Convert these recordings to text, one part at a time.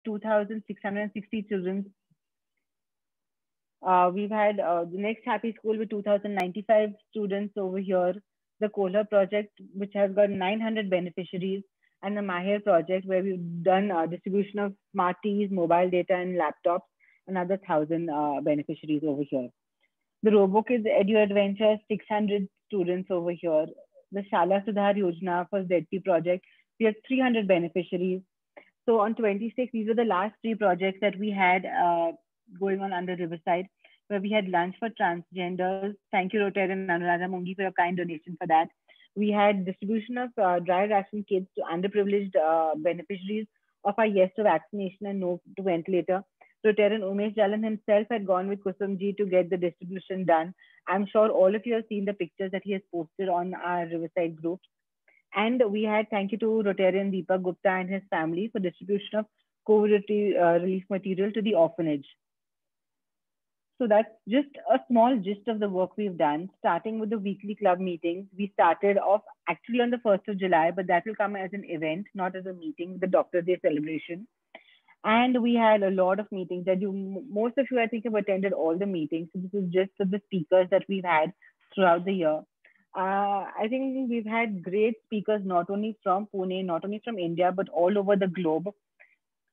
2,660 children. We've had the Next Happy School with 2,095 students over here. The Kohler project, which has got 900 beneficiaries, and the Mahir project, where we've done distribution of smarties, mobile data, and laptops, another 1,000 beneficiaries over here. The RoboKids Edu Adventure, 600 students over here. The Shala Sudhar Yojana for ZP project, we have 300 beneficiaries. So on 26, these were the last three projects that we had going on under Riverside, where we had lunch for transgenders. Thank you, Rotary and Anuradha Mungi, for your kind donation for that. We had distribution of dry ration kits to underprivileged beneficiaries of our yes to vaccination and no to ventilator. Rotarian Umesh Jalan himself had gone with Kusumji to get the distribution done. I'm sure all of you have seen the pictures that he has posted on our Riverside group. And we had thank you to Rotarian Deepak Gupta and his family for distribution of COVID relief material to the orphanage. So that's just a small gist of the work we've done, starting with the weekly club meetings. We started off actually on the 1st of July, but that will come as an event, not as a meeting, the Doctor's Day celebration. And we had a lot of meetings that most of you, I think, have attended all the meetings. So this is just for the speakers that we've had throughout the year. I think we've had great speakers, not only from Pune, not only from India, but all over the globe.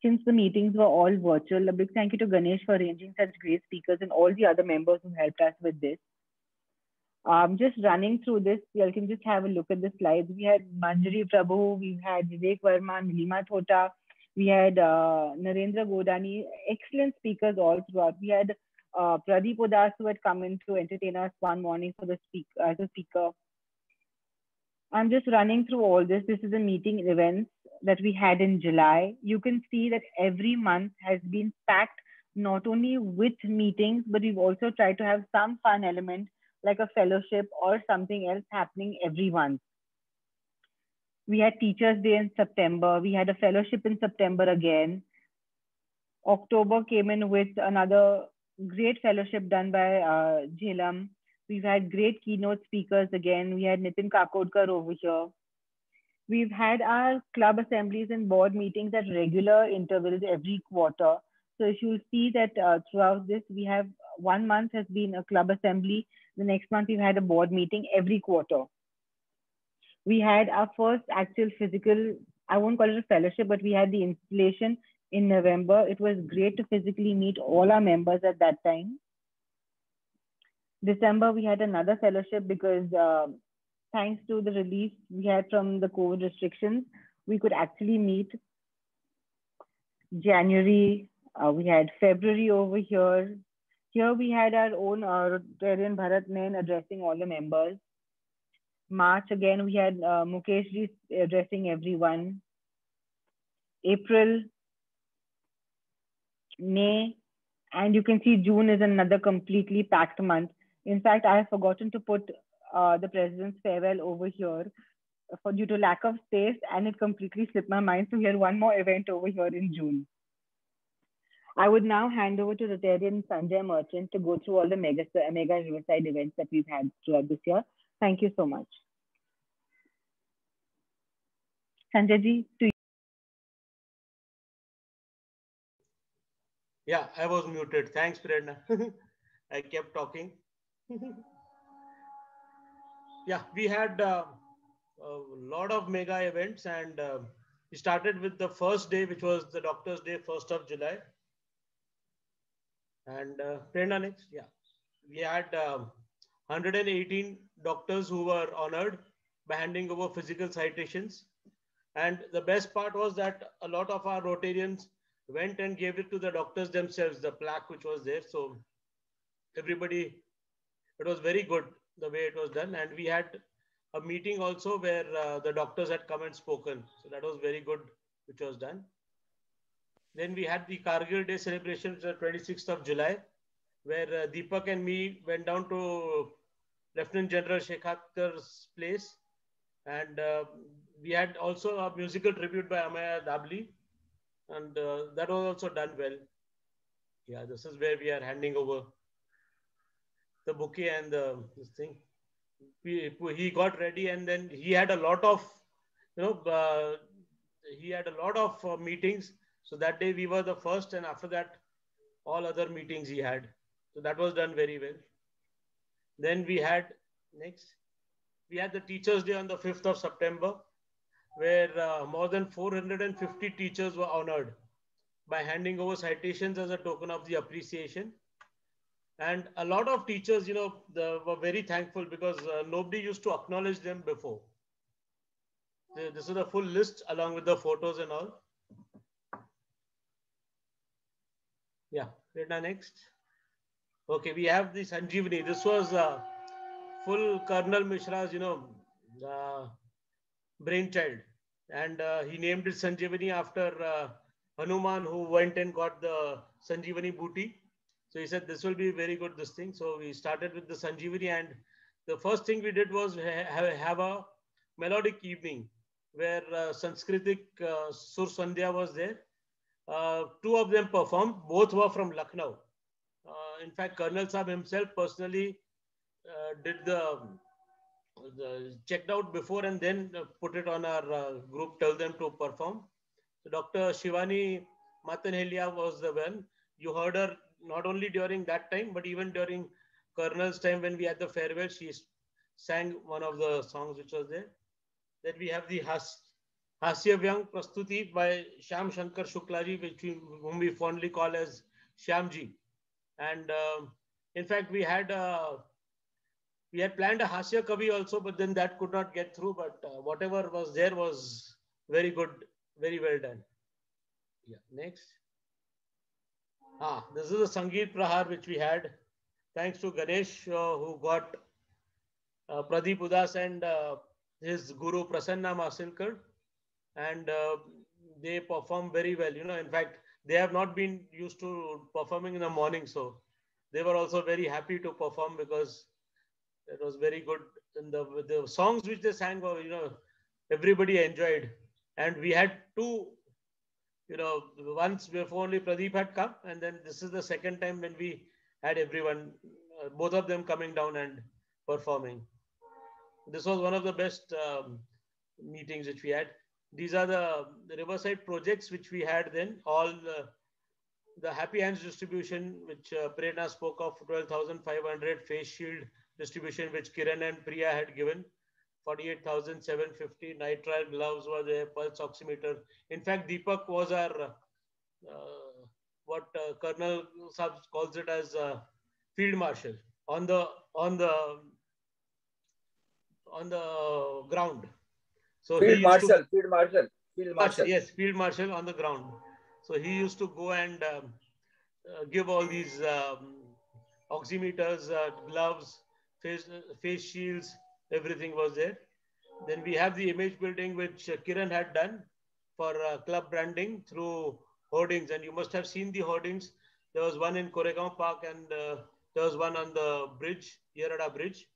Since the meetings were all virtual, a big thank you to Ganesh for arranging such great speakers and all the other members who helped us with this. Just running through this, you can just have a look at the slides. We had Manjari Prabhu, we had Vivek Verma, Nilima Thota, we had Narendra Godani, excellent speakers all throughout. We had Pradeep Udas, who had come in to entertain us one morning for the as a speaker. I'm just running through all this. This is a meeting events that we had in July. You can see that every month has been packed not only with meetings, but we've also tried to have some fun element like a fellowship or something else happening every month. We had Teachers' Day in September. We had a fellowship in September again. October came in with another great fellowship done by Jhelam. We've had great keynote speakers again. We had Nitin Kakodkar over here. We've had our club assemblies and board meetings at regular intervals every quarter. So if you'll see that throughout this, we have 1 month has been a club assembly. The next month we've had a board meeting every quarter. We had our first actual physical, I won't call it a fellowship, but we had the installation in November. It was great to physically meet all our members at that time. December, we had another fellowship because thanks to the relief we had from the COVID restrictions, we could actually meet. January, we had February over here. Here we had our own Rotarian Bharat Nain addressing all the members. March, again, we had Mukesh ji addressing everyone. April, May, and you can see June is another completely packed month. In fact, I have forgotten to put the President's Farewell over here due to lack of space, and it completely slipped my mind. So we had one more event over here in June. I would now hand over to Rotarian Sanjay Merchant to go through all the mega Riverside events that we've had throughout this year. Thank you so much. Sanjay ji, to you. Yeah, I was muted. Thanks, Prerna. I kept talking. Yeah, we had a lot of mega events, and we started with the first day, which was the Doctor's Day, 1st of July. And Prerna next. Yeah, we had 118 doctors who were honored by handing over physical citations. And the best part was that a lot of our Rotarians went and gave it to the doctors themselves, the plaque which was there. So everybody, it was very good the way it was done. And we had a meeting also where the doctors had come and spoken. So that was very good, which was done. Then we had the Kargil Day celebration, which was 26th of July, where Deepak and me went down to Lieutenant General Shekhawat's place. And we had also a musical tribute by Amaya Dabli. And that was also done well. Yeah, this is where we are handing over the bouquet and this thing. He got ready, and then he had a lot of, he had a lot of meetings. So that day we were the first, and after that, all other meetings he had. So that was done very well. Then we had the Teachers' Day on the 5th of September, where more than 450 teachers were honored by handing over citations as a token of the appreciation. And a lot of teachers, were very thankful because nobody used to acknowledge them before. This is a full list along with the photos and all. Yeah, next. Okay, we have the Sanjeevani. This was full Colonel Mishra's, brainchild. And he named it Sanjeevani after Hanuman, who went and got the Sanjeevani booty. So he said, this will be very good, this thing. So we started with the Sanjeevani, and the first thing we did was have a melodic evening where Sanskritic Sur Sandhya was there. Two of them performed. Both were from Lucknow. In fact, Colonel Saab himself personally did the checked out before and then put it on our group, tell them to perform. So Dr. Shivani Matanhelia was the one. You heard her not only during that time, but even during Colonel's time when we had the farewell, she sang one of the songs which was there. Then we have the Hasya Vyang Prastuti by Shyam Shankar Shuklaji, whom we fondly call as Shyamji. And in fact, we had planned a Hasya Kavi also, but then that could not get through. But whatever was there was very good, very well done. Yeah, next. This is a Sangeet Prahar which we had. Thanks to Ganesh, who got Pradeep Udas and his guru Prasanna Masilkar. And they perform very well. In fact, they have not been used to performing in the morning. So they were also very happy to perform because it was very good. And the songs which they sang were, everybody enjoyed. And we had two, once before only Pradeep had come. And then this is the second time when we had everyone, both of them coming down and performing. This was one of the best meetings which we had. These are the Riverside projects which we had then. All the Happy Hands distribution, which Prerna spoke of, 12,500 face shield distribution, which Kiran and Priya had given, 48,750 nitrile gloves were there, pulse oximeter. In fact, Deepak was our, what Colonel Saab calls it as field marshal on the ground. So field marshal. Yes, field marshal on the ground. So he used to go and give all these oximeters, gloves, face shields, everything was there. Then we have the image building which Kiran had done for club branding through hoardings. And you must have seen the hoardings. There was one in Koregaon Park and there was one on the bridge, Yerada Bridge.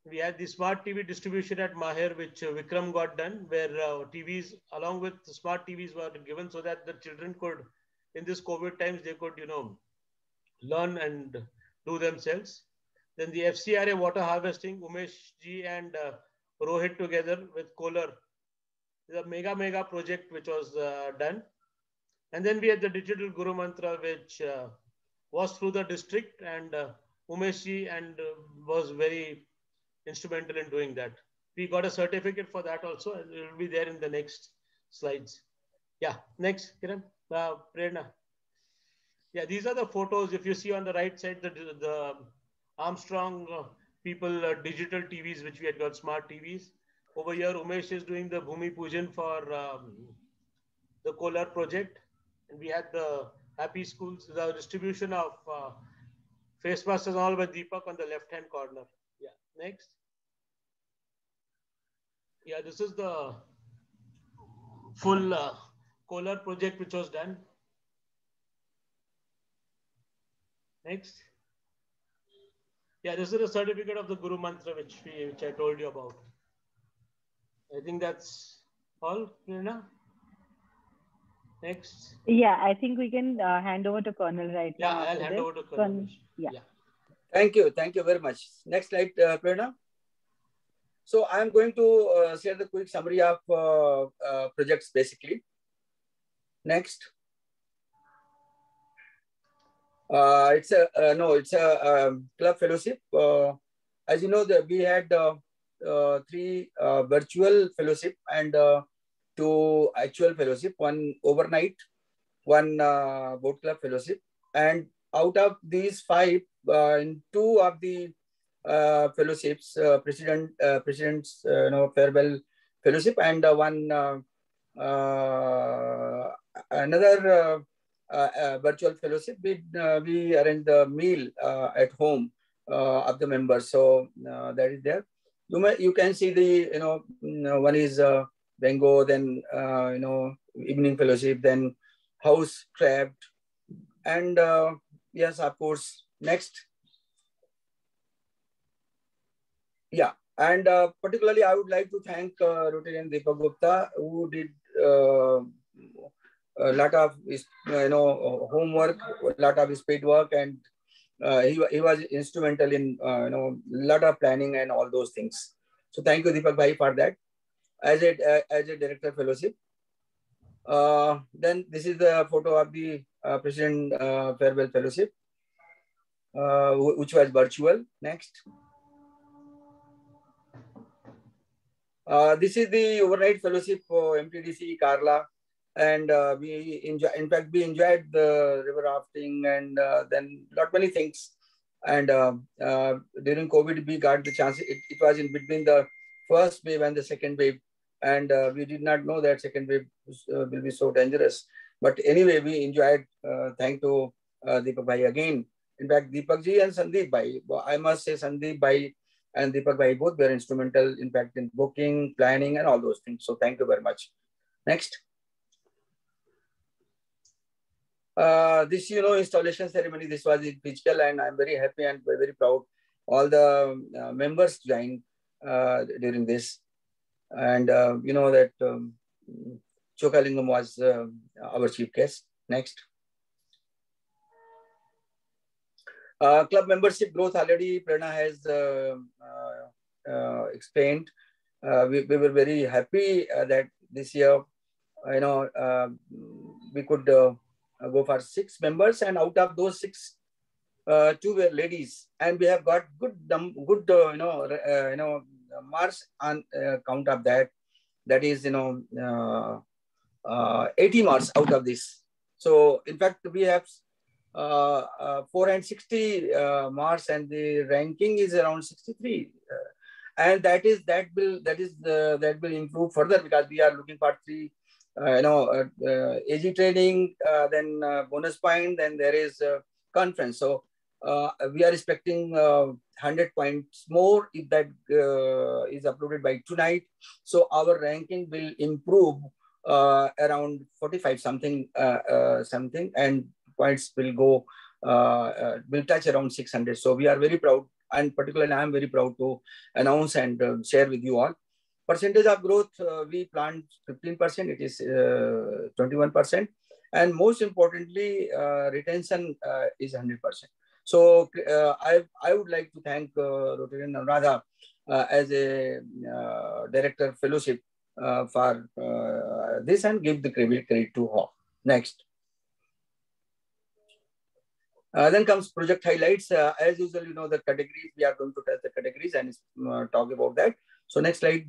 We had the smart TV distribution at Maher, which Vikram got done, where TVs along with the smart TVs were given so that the children could, in this COVID times, they could, learn and do themselves. Then the FCRA water harvesting, Umesh ji and Rohit together with Kohler, the mega project which was done. And then we had the digital Guru Mantra, which was through the district, and Umesh ji and was very instrumental in doing that. We got a certificate for that also, and it will be there in the next slides. Yeah, next, Kiran, Prerna. Yeah, these are the photos. If you see on the right side, the Armstrong people digital TVs, which we had got smart TVs. Over here, Umesh is doing the Bhumi Pujan for the Kolar project. And we had the Happy Schools, the distribution of face masks and all by Deepak on the left-hand corner. Yeah, next. Yeah, this is the full Kolar project which was done. Next. Yeah, this is a certificate of the Guru Mantra which I told you about. I think that's all, Prerna. Next. Yeah, I think we can hand over to Colonel right now. Yeah, I'll hand over to Colonel. Yeah. Thank you very much. Next slide, Prerna. So I'm going to share the quick summary of projects basically. Next. It's a club fellowship. As you know, we had 3 virtual fellowship and 2 actual fellowship, 1 overnight, 1 boat club fellowship. And out of these 5, in 2 of the fellowships, president's farewell fellowship, and 1 another virtual fellowship. We arrange the meal at home of the members, so that is there. You can see the one is Bengo, then evening fellowship, then house craft, and yes, of course. Next. Yeah, and particularly I would like to thank Rotarian Deepak Gupta, who did a lot of homework, a lot of his paid work, and he was instrumental in lot of planning and all those things. So thank you, Deepak Bhai, for that. As a director fellowship. Then this is the photo of the President Farewell Fellowship, which was virtual. Next. This is the overnight fellowship for MTDC Karla, and we enjoyed the river rafting and then many things. And during COVID, we got the chance. It was in between the first wave and the second wave, and we did not know that second wave will be so dangerous. But anyway, we enjoyed. Thank to Deepak Bhai again. In fact, Deepak ji and Sandeep Bhai, I must say Sandeep Bhai and Deepak Bhai both were instrumental, in fact, in booking, planning, and all those things. So thank you very much. Next. This, installation ceremony, this was in physical, and I'm very happy and very proud. All the members joined during this. And you know that Chokalingam was our chief guest. Next. Club membership growth already Prerna has explained. We were very happy that this year, we could go for 6 members, and out of those 6, 2 were ladies, and we have got good marks on count of that. That is 80 marks out of this. So in fact, we have 460 marks, and the ranking is around 63, and that will improve further, because we are looking for 3 AG training, then bonus point, then there is conference. So we are expecting 100 points more if that is uploaded by tonight. So our ranking will improve around 45 something, and points will go, will touch around 600. So we are very proud, and particularly I am very proud to announce and share with you all. Percentage of growth, we planned 15%, it is 21%. And most importantly, retention is 100%. So I would like to thank Rotarian Anuradha as a director fellowship for this, and give the credit to her. Next. Then comes project highlights. As usual, the categories, we are going to test the categories and talk about that. So next slide.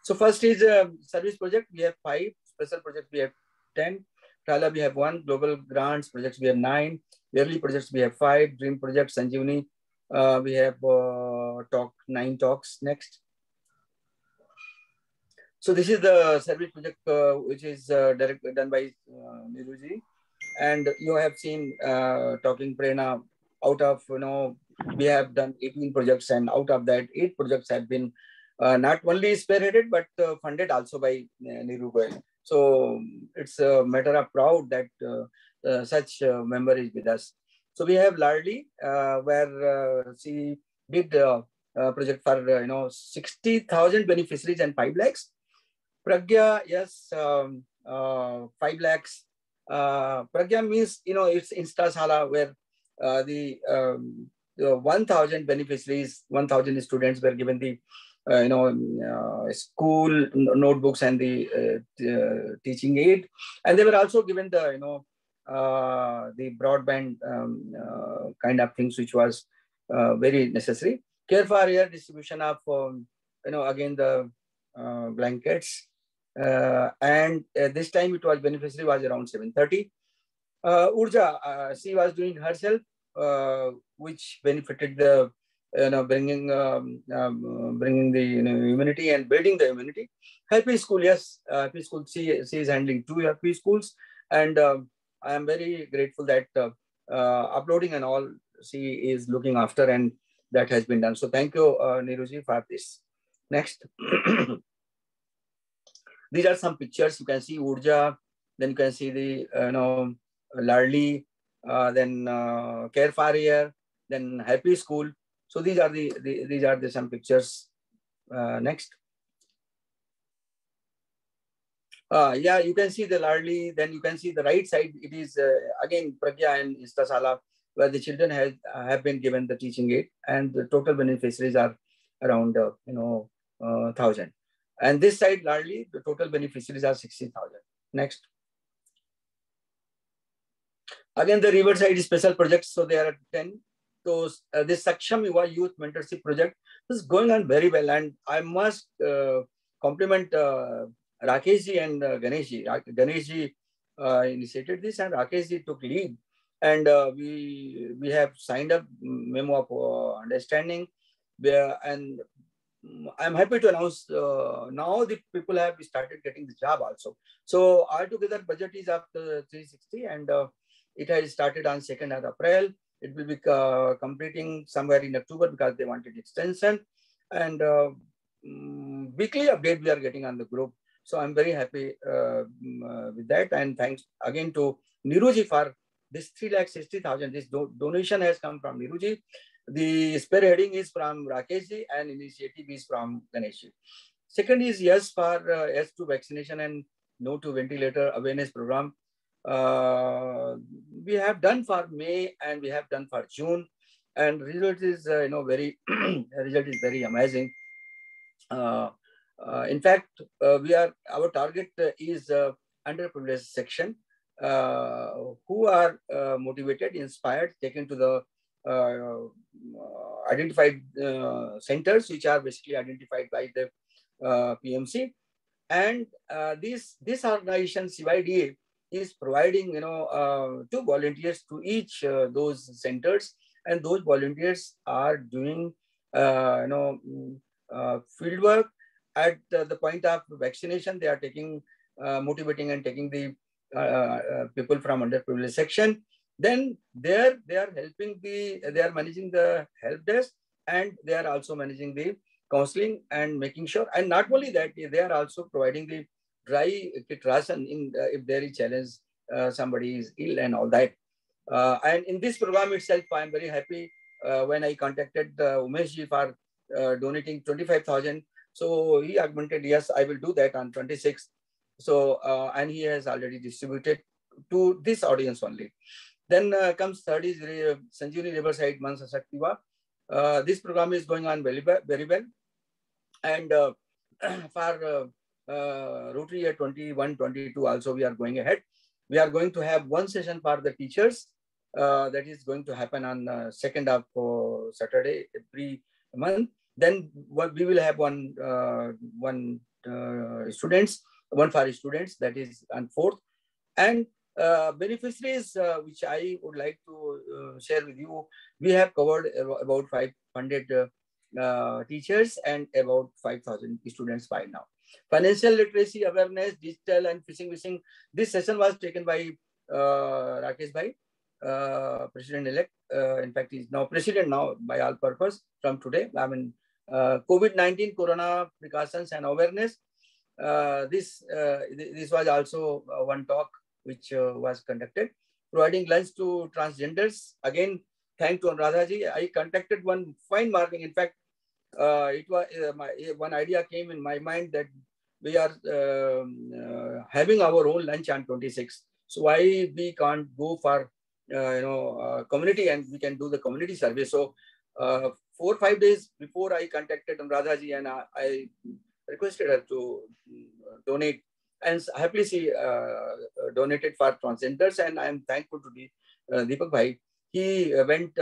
So first is service project. We have 5. Special project, we have 10. Trala, we have 1. Global grants projects, we have 9. Yearly projects, we have 5. Dream project, Sanjeevani, we have 9 talks. Next. So this is the service project which is done by Niruji. And you have seen talking Prerna, out of, we have done 18 projects, and out of that 8 projects have been not only spearheaded, but funded also by Niru Goyal. So it's a matter of proud that such member is with us. So we have Lardy, where she did a project for 60,000 beneficiaries and 5 lakhs. Pragya, yes, 5 lakhs. Pragya means, it's Instasala, where the 1,000 beneficiaries, 1,000 students were given the school notebooks and the teaching aid, and they were also given the the broadband kind of things, which was very necessary. Care for air distribution of again the blankets, and this time it was beneficiary was around 730. Urja, she was doing herself, which benefited the bringing the immunity and building the immunity. Happy School, yes, Happy School. She is handling 2 Happy Schools, and I am very grateful that uploading and all she is looking after, and that has been done. So thank you, Neeruji, for this. Next. These are some pictures. You can see Urja, then you can see the Ladli, then Care for Air, then Happy School. So these are the some pictures. Next. Yeah, you can see the Ladli. Then you can see the right side. It is again Pragya and Istasala, where the children have been given the teaching aid, and the total beneficiaries are around 1,000. And this side, Ladli, the total beneficiaries are 60,000. Next. Again, the Riverside special projects. So there are 10. So this Saksham Yuva Youth Mentorship Project is going on very well, and I must compliment Rakeshji and Ganeshji. Ganeshji initiated this, and Rakeshji took lead, and we have signed up memo of understanding, and I'm happy to announce now the people have started getting the job also. So altogether budget is up to 360, and it has started on 2nd of April. It will be completing somewhere in October because they wanted extension, and weekly update we are getting on the group. So I'm very happy with that, and thanks again to Neeruji for this 3,60,000. This donation has come from Neeruji. The spearheading is from Rakeshji, and initiative is from Ganeshji. Second is yes for yes to vaccination and no to ventilator awareness program. We have done for May and we have done for June, and result is very result is very amazing. In fact, our target is underprivileged section who are motivated, inspired, taken to the identified centers, which are basically identified by the PMC, and this organization CYDA is providing 2 volunteers to each those centers, and those volunteers are doing field work at the point of vaccination. They are taking motivating and taking the people from underprivileged section. Then there they are helping they are managing the help desk, and they are also managing the counseling and making sure, and not only that, they are also providing the dry kit ration in if there is challenge, somebody is ill and all that. And in this program itself, I am very happy when I contacted Umeshji for donating 25,000. So he augmented, yes, I will do that on 26th. So and he has already distributed to this audience only. Then comes third is Sanjeevani Riverside Mansa Shaktiva. This program is going on very well. And for Rotary year 21-22 also we are going ahead. We are going to have one session for the teachers that is going to happen on 2nd of Saturday every month. Then we will have one for students that is on 4th. And beneficiaries which I would like to share with you, we have covered about 500 teachers and about 5,000 students by now. Financial literacy awareness, digital and phishing. This session was taken by Rakesh Bhai, President-elect. In fact, he is now President now by all purpose from today. I mean, COVID-19 Corona precautions and awareness. This was also one talk which was conducted. Providing lunch to transgenders. Again, thanks to Anuradha-ji. I contacted one fine marking. In fact, it was one idea came in my mind that we are having our own lunch on 26th. So why we can't go for community and we can do the community service. So 4 or 5 days before, I contacted Anuradha ji and I requested her to donate, and happily she donated for transgenders, and I am thankful to Deepak Bhai. He went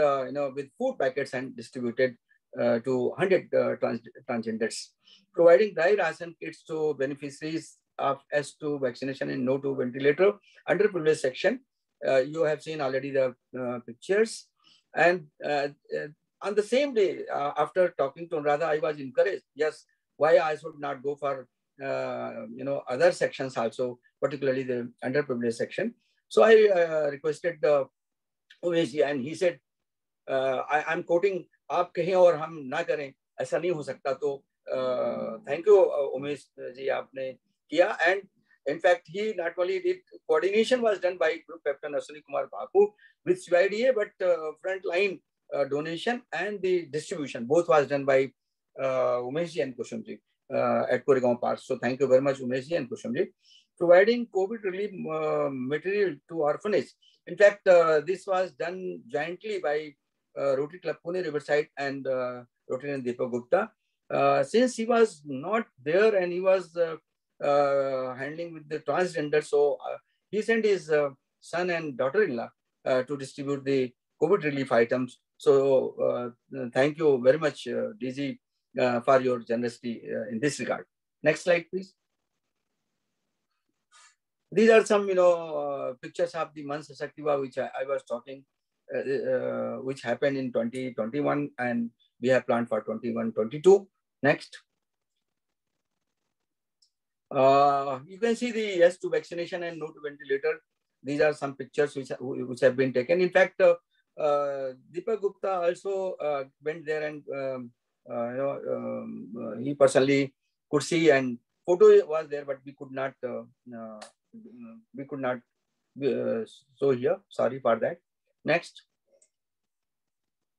with food packets and distributed to 100 transgenders, providing dry ration kits to beneficiaries of S2 vaccination and No to ventilator underprivileged section. You have seen already the pictures. And on the same day, after talking to Anuradha, I was encouraged. Yes, why I should not go for other sections also, particularly the underprivileged section. So I requested Umesh ji, and he said, I'm quoting, आप कहें और हम ना करें ऐसा नहीं हो सकता. तो thank you उमेश जी, आपने किया. And in fact, he not only did, coordination was done by Group Captain Ashwini Kumar Bhaku with CYDA, but frontline donation and the distribution both was done by Umesh ji and Kushum ji at Koregaon Park. So thank you very much, Umesh ji and Kushum ji. Providing COVID relief material to orphanage. In fact, this was done jointly by Rotary Club Pune Riverside and Rotary and Deepak Gupta. Since he was not there and he was handling with the transgender, so he sent his son and daughter-in-law to distribute the COVID relief items. So thank you very much, DG, for your generosity in this regard. Next slide, please. These are some, pictures of the Mann Sashaktiva, which I was talking, which happened in 2021, and we have planned for 21-22. Next. You can see the yes to vaccination and no to ventilator. These are some pictures which have been taken. In fact, Deepak Gupta also went there, and he personally could see, and photo was there, but we could not show here. Sorry for that. Next.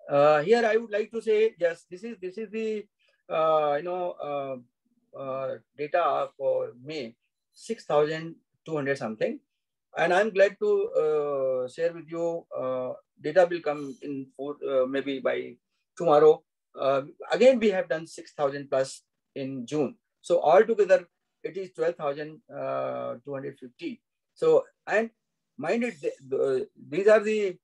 Here I would like to say, yes, this is the data for May, 6,200 something, and I'm glad to share with you. Data will come in maybe by tomorrow. Again, we have done 6,000 plus in June. So altogether, it is 12,250. So, and mind it, these are the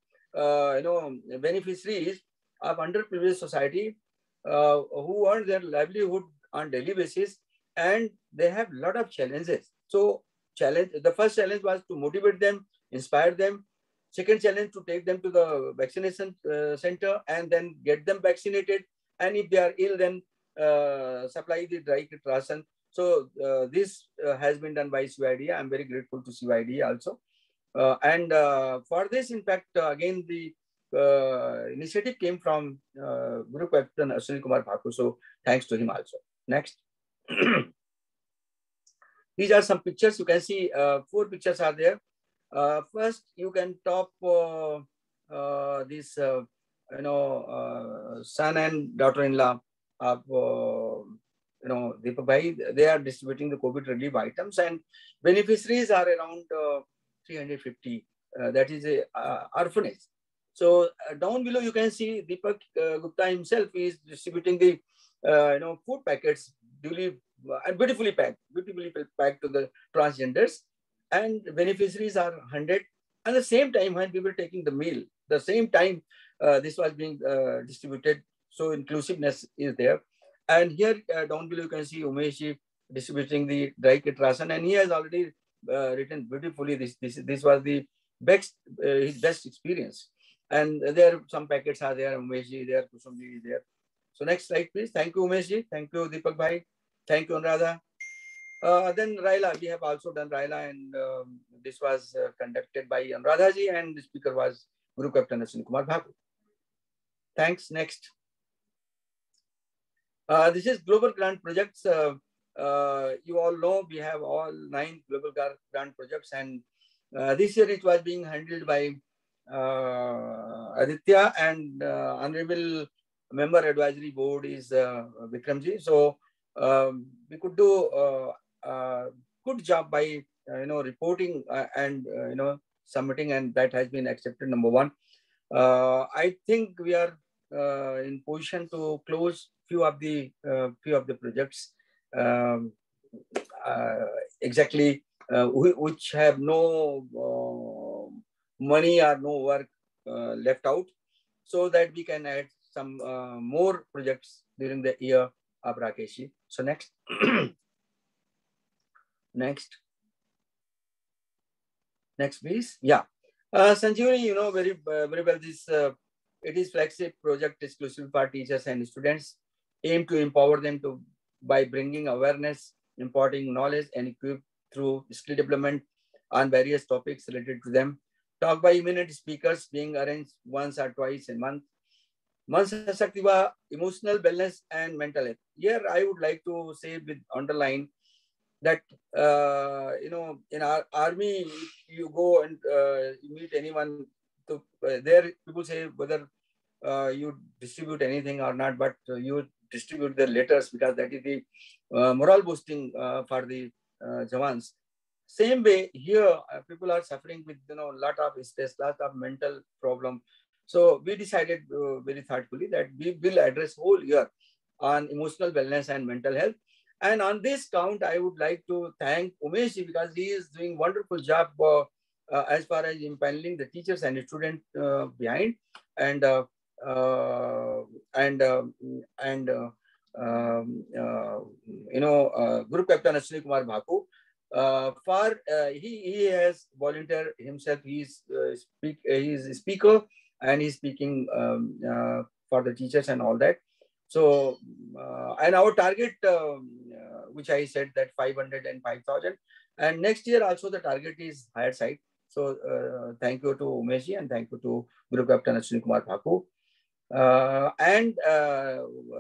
beneficiaries of underprivileged society who earn their livelihood on daily basis, and they have a lot of challenges. So the first challenge was to motivate them, inspire them. Second challenge, to take them to the vaccination center and then get them vaccinated. And if they are ill, then supply the dry kit ration. So this has been done by CYDA. I'm very grateful to CYDA also. And for this, in fact, again, the initiative came from Group Captain Ashwini Kumar Bhaku. So thanks to him also. Next. These are some pictures. You can see 4 pictures are there. First, you can top this, son and daughter-in-law of, Deepak Bhai. They are distributing the COVID relief items, and beneficiaries are around 350. That is a orphanage. So down below, you can see Deepak Gupta himself is distributing the, food packets duly and beautifully packed to the transgenders, and beneficiaries are 100. At the same time, when we were taking the meal, the same time this was being distributed. So inclusiveness is there. And here down below, you can see Umesh distributing the dry kit ration, and he has already written beautifully. This was the best his best experience. And there some packets are there. Umesh ji there, Kusum ji is there. So next slide, please. Thank you, Umesh ji. Thank you, Deepak Bhai. Thank you, Anuradha. Then Raila, we have also done Raila, and this was conducted by Anuradha ji, and the speaker was Group Captain Ashwini Kumar Bhaku. Thanks. Next. This is global grant projects. You all know we have all 9 global grant projects, and this year it was being handled by Aditya, and Honorable Member Advisory Board is Vikramji. So we could do a good job by reporting and submitting, and that has been accepted. Number 1. I think we are in position to close few of the projects, um, exactly which have no money or no work left out, so that we can add some more projects during the year of Rakesh. So next, next please. Yeah, Sanjeevani, you know very well this. It is flagship project exclusive for teachers and students, aim to empower them to by bringing awareness, imparting knowledge, and equipped through skill development on various topics related to them. Talk by eminent speakers being arranged once or twice a month. Mansa Saktiva, emotional wellness and mental health. Here, I would like to say with underline that in our army, you go and you meet anyone. To, there, people say whether you distribute anything or not, but you distribute the letters because that is the moral boosting for the Jawans. Same way here, people are suffering with lot of stress, lot of mental problem. So we decided very thoughtfully that we will address whole year on emotional wellness and mental health. And on this count, I would like to thank Umesh because he is doing wonderful job as far as impaneling the teachers and students behind, and uh, and um, and Group Captain Ashwini Kumar Bhaku. He has volunteered himself. He is a speaker and he's speaking for the teachers and all that. So and our target, which I said that 500 and 5,000, and next year also the target is higher side. So thank you to Umesh and thank you to Group Captain Ashwini Kumar Bhaku and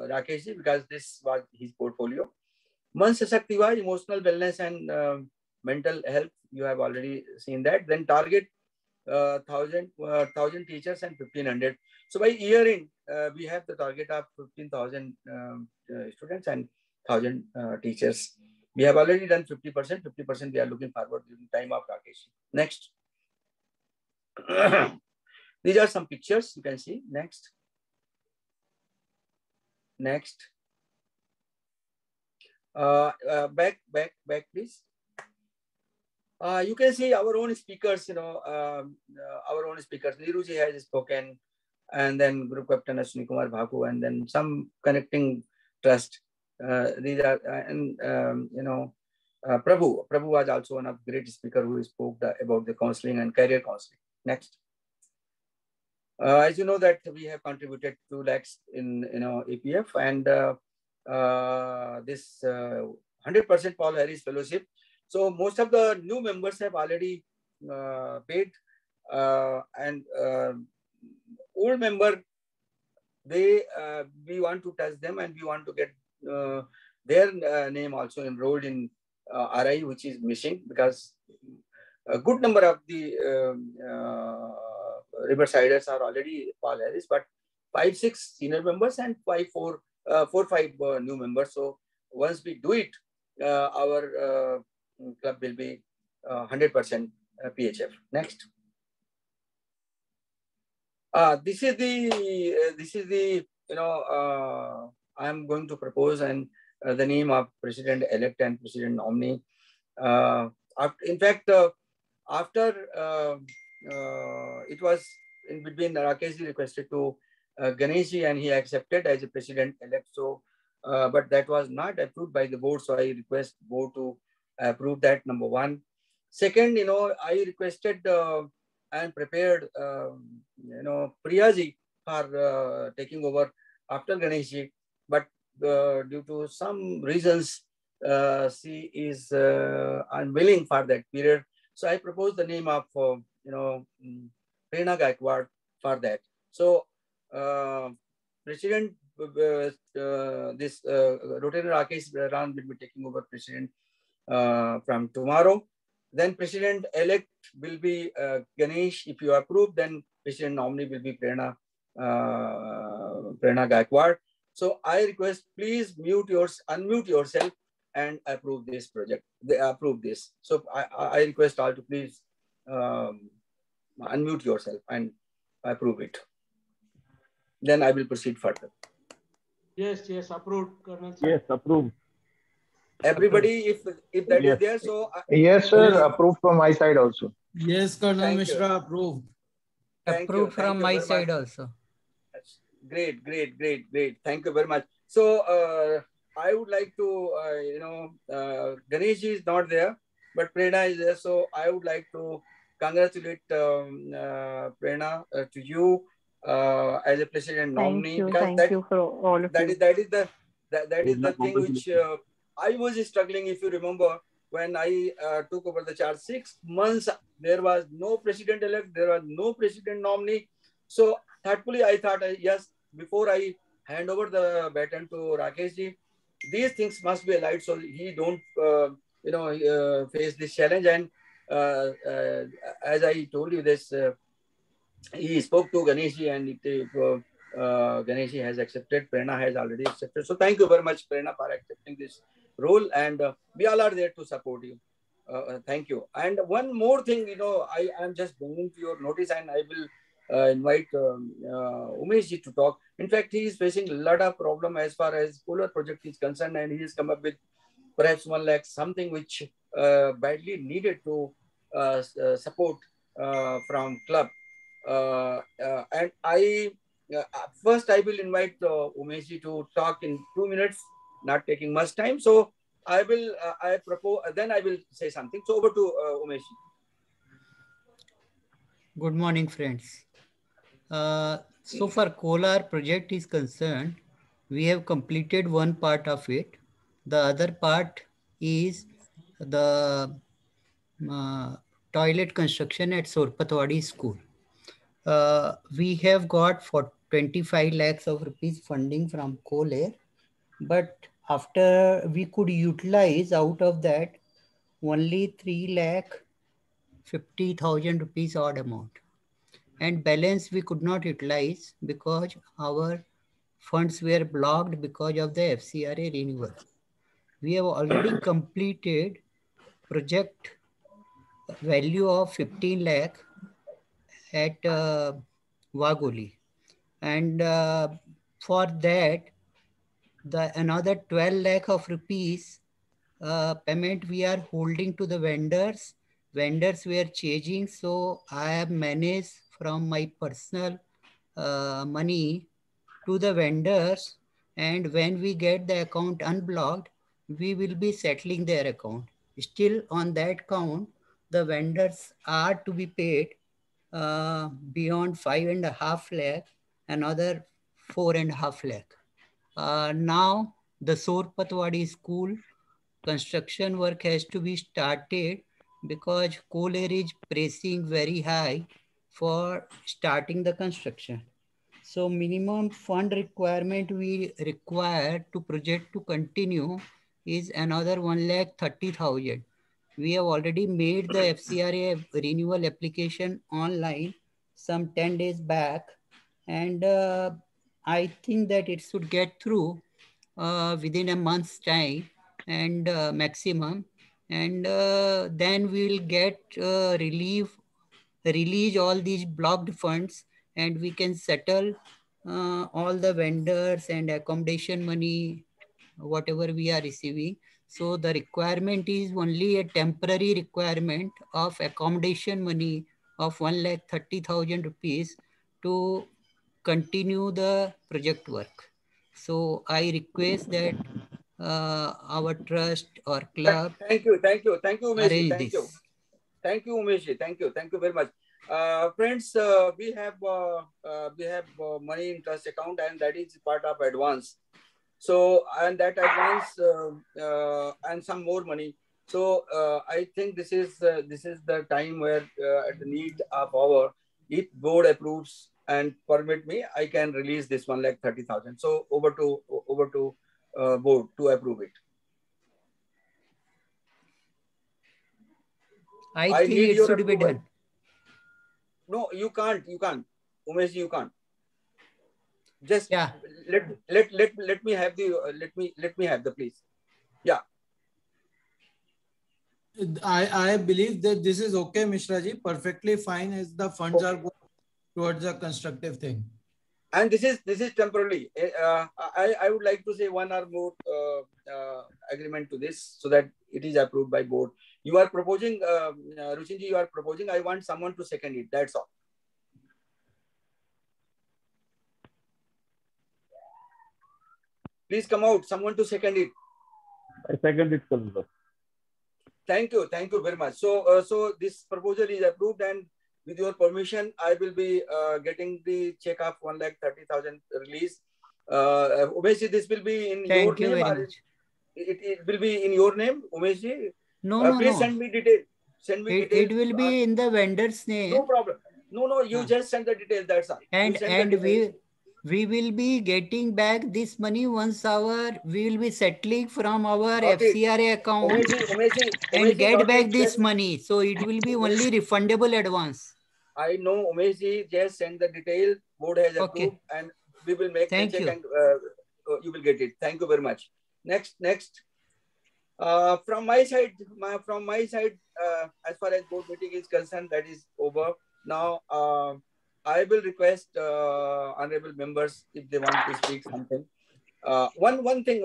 Rakesh because this was his portfolio. Man Sashaktiva, emotional wellness and mental health, you have already seen that. Then target 1,000 teachers and 1,500. So by year end, we have the target of 15,000 students and 1,000 teachers. We have already done 50%. 50% we are looking forward during time of Rakesh. Next. These are some pictures you can see. Next. Next. Back, please. You can see our own speakers, our own speakers. Niruji has spoken, and then Group Captain Ashwini Kumar Bhaku, and then some connecting trust. These are, Prabhu. Prabhu was also one of the great speaker who spoke about the counseling and career counseling. Next. As you know that we have contributed 2 lakhs in APF and this 100% Paul Harris Fellowship. So most of the new members have already paid, and old member, we want to touch them and we want to get their name also enrolled in RI, which is missing because a good number of the Riversiders are already Paul Harris, but 5-6 senior members and 4-5 new members. So once we do it, our club will be 100% PHF. Next. This is the I am going to propose and the name of President elect and President nominee. In fact, after it was in between, Rakesh requested to Ganesh and he accepted as a President elect. So, but that was not approved by the board. So I request board to approve that, number one. Second, I requested and prepared, Priyaji for taking over after Ganesh, but due to some reasons, she is unwilling for that period. So I proposed the name of, Prerna Gaikwad for that. So President, this Rotary Rakesh Ram will be taking over President from tomorrow. Then President-elect will be Ganesh. If you approve, then President nominee will be Prerna Gaikwad. So I request, please unmute yourself and approve this project. Approve this. So I request all to please unmute yourself and approve it. then I will proceed further. Yes, yes, approved, Colonel sir. Yes, approved. Everybody, if that Yes. is there, so Yes, sir. Approved from my side also. Yes, Colonel Thank you. Mishra, approved. Thank you. Approved Thank from you my very side much. also. Great, great, great, great. Thank you very much. So I would like to, Ganesh is not there, but Prerna is there. So I would like to congratulate Prerna to you as a president nominee. Thank you for all of you. That is the thing which I was struggling. If you remember, when I took over the charge, 6 months there was no president elect, there was no president nominee. So thoughtfully, I thought, yes, before I hand over the baton to Rakesh ji, these things must be aligned so he don't, face this challenge. And as I told you this, he spoke to Ganesh ji, and Ganesh ji has accepted. Prerna has already accepted. So thank you very much, Prerna, for accepting this role. And we all are there to support you. Thank you. And one more thing, I am just bringing to your notice, and I will invite Umesh ji to talk. In fact, he is facing a lot of problem as far as Kolar project is concerned, and he has come up with perhaps 1 lakh something which badly needed to support from club. And I first I will invite Umesh ji to talk in 2 minutes, not taking much time. So I will I propose, then I will say something. So over to Umesh ji. Good morning, friends. So far, Kolar project is concerned, we have completed one part of it. The other part is the toilet construction at Sorpatwadi school. We have got for 25 lakhs of rupees funding from Kolar, but after we could utilize out of that only 3,50,000 rupees odd amount. And balance we could not utilize because our funds were blocked because of the FCRA renewal. We have already completed project value of 15 lakh at Wagoli. And for that, the another 12 lakh of rupees payment we are holding to the vendors. Vendors were changing, so I have managed from my personal money to the vendors, and when we get the account unblocked, we will be settling their account. Still on that count, the vendors are to be paid beyond 5.5 lakh, another 4.5 lakh. Now the Sorpatwadi school construction work has to be started because Kolar is pressing very high for starting the construction. So minimum fund requirement we require to project to continue is another 1,30,000. We have already made the FCRA renewal application online some 10 days back, and I think that it should get through within a month's time and maximum, and then we'll get release all these blocked funds, and we can settle all the vendors and accommodation money, whatever we are receiving. So the requirement is only a temporary requirement of accommodation money of 1,30,000 rupees to continue the project work. So I request that our trust or club Thank you, Umesh ji. arrange Thank you. this. Thank you, Umesh ji. Thank you very much. Friends, we have money in trust account, and that is part of advance. So, and that advance and some more money. So I think this is the time where at the need of our, if board approves and permit me, I can release this 1,30,000. So over to board to approve it. I think it should be done. No, you can't. Umesh, you can't. Just yeah. Let me have the please. Yeah. I believe that this is okay, Mishra ji, perfectly fine as the funds are going towards the constructive thing. And this is temporarily. I would like to say one or more agreement to this so that it is approved by board. You are proposing, Rushinji, you are proposing. I want someone to second it. That's all. Please come out. Someone to second it. I second it, sir. Thank you very much. So this proposal is approved, and with your permission, I will be getting the check of 1,30,000 release. Umesh, this will be in Thank your you name, very or much. it will be in your name, Umesh? No, Please no. send me detail. Send me detail. It will be in the vendor's name. No problem. No, you just send the details. That's all. And we will be getting back this money once we will be settling from our FCRA account and get back this money. So it will be only refundable advance. I know, Umesh, just send the detail. Board has approved, and we will make the check, and you will get it. Thank you very much. Next. From my side, as far as board meeting is concerned, that is over. Now, I will request honorable members if they want to speak something. One thing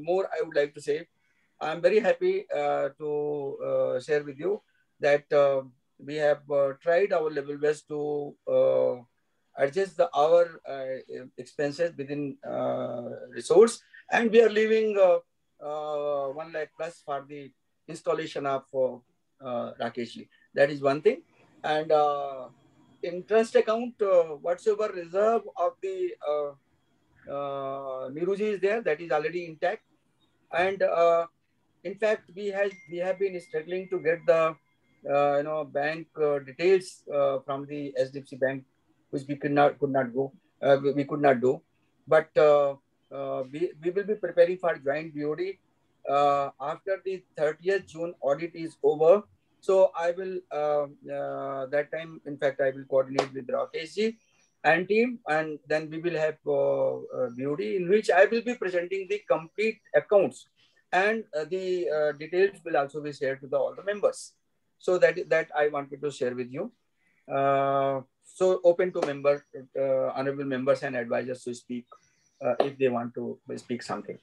more I would like to say. I'm very happy to share with you that we have tried our level best to adjust our expenses within resource, and we are leaving 1 lakh plus for the installation of Rakeshji. That is one thing. And in trust account, whatsoever reserve of the Niruji is there, that is already intact. And in fact, we have been struggling to get the bank details from the SDFC Bank, which we could not do. But we will be preparing for joint BOD after the 30th June audit is over. So I will that time, in fact, I will coordinate with Rakeshji and team, and then we will have BOD in which I will be presenting the complete accounts, and the details will also be shared to all the members. So that I wanted to share with you. So open to honorable members and advisors to speak if they want to speak something.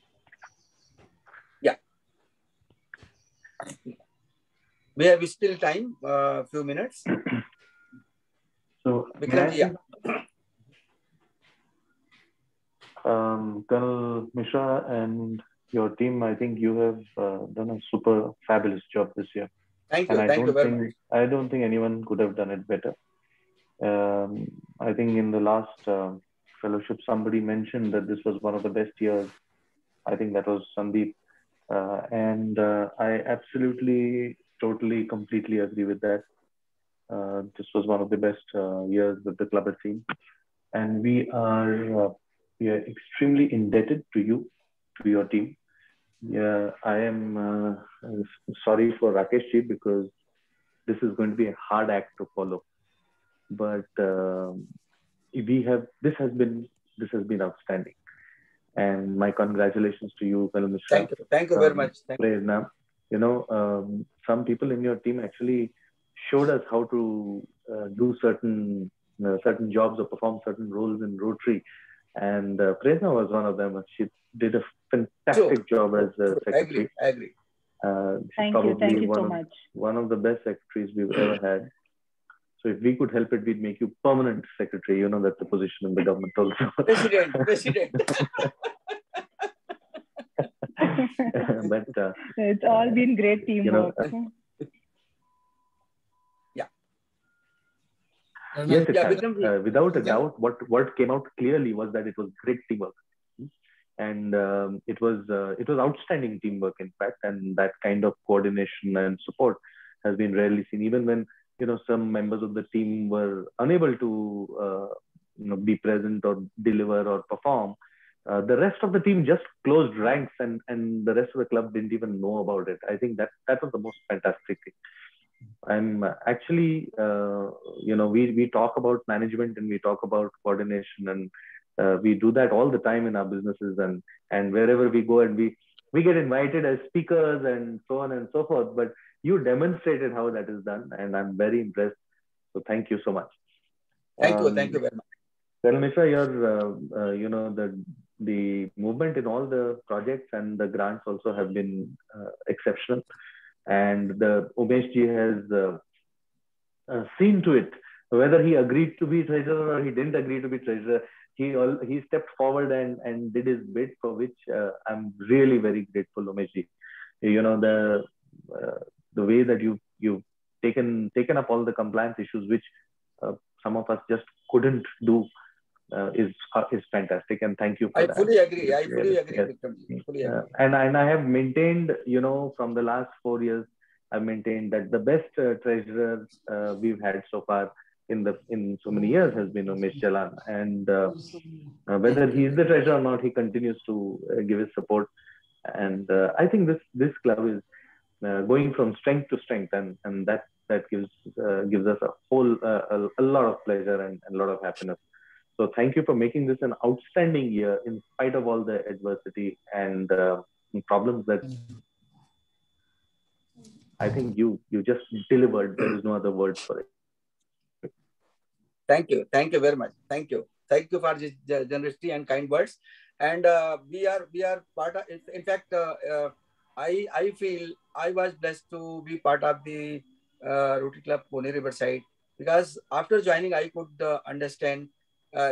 Yeah. We have still time, few minutes. So, Colonel Mishra and your team, I think you have done a super fabulous job this year. Thank you. And Thank you very much. I don't think anyone could have done it better. I think in the last fellowship, somebody mentioned that this was one of the best years. I think that was Sandeep. And I absolutely, totally, completely agree with that. This was one of the best years that the club has seen. And we are extremely indebted to you, to your team. Yeah, I am sorry for Rakeshji because this is going to be a hard act to follow. But this has been outstanding. And my congratulations to you, Colonel Mishra. Thank you very much. Prerna. Some people in your team actually showed us how to do certain jobs or perform certain roles in Rotary. And Prerna was one of them. She did a fantastic job as a secretary. I agree. Thank you so much. One of the best secretaries we've ever had. So if we could help it, we'd make you permanent secretary. You know, that's the position in the government also. President. But it's all been great teamwork. Yes, it has. Without a doubt, what came out clearly was that it was great teamwork, and it was outstanding teamwork, in fact, and that kind of coordination and support has been rarely seen. Even when some members of the team were unable to be present or deliver or perform, the rest of the team just closed ranks, and the rest of the club didn't even know about it. I think that was the most fantastic thing. I'm actually, we talk about management and we talk about coordination, and we do that all the time in our businesses, and wherever we go, and we get invited as speakers and so on and so forth. But you demonstrated how that is done, and I'm very impressed. So thank you so much. Thank you very much. Colonel Mishra, your, the movement in all the projects and the grants also have been exceptional. And the Umesh ji has seen to it, whether he agreed to be treasurer or he didn't agree to be treasurer, he stepped forward and did his bit, for which I'm really very grateful, Umesh ji. The way that you've taken up all the compliance issues, which some of us just couldn't do, is fantastic, and thank you for that. I fully agree. Yes. Fully agree. And I have maintained, from the last 4 years, I've maintained that the best treasurer we've had so far in so many years has been Umesh Jalan, and whether he is the treasurer or not, he continues to give his support, and I think this club is going from strength to strength, and that gives us a lot of pleasure and a lot of happiness. So thank you for making this an outstanding year in spite of all the adversity and problems that I think you just delivered. There is no other word for it. Thank you very much. Thank you for this generosity and kind words. And we are part of. In fact, I feel I was blessed to be part of the Rotary Club Pune Riverside, because after joining I could understand